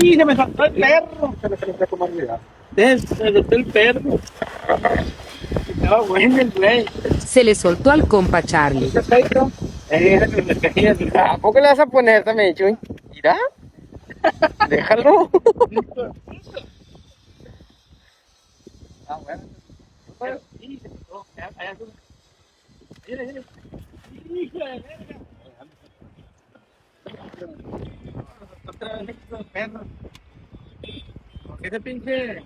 ¡Y se me saltó el perro! Se me soltó el perro. Estaba bueno el güey. Se le soltó al compa Charlie. ¿A poco le vas a poner también, Chuy? Mira, déjalo. Ah, bueno. Y se quitó. Allá sube. Mira, mira. Hijo de verga. Otra vez le quitó el perro. Ese pinche.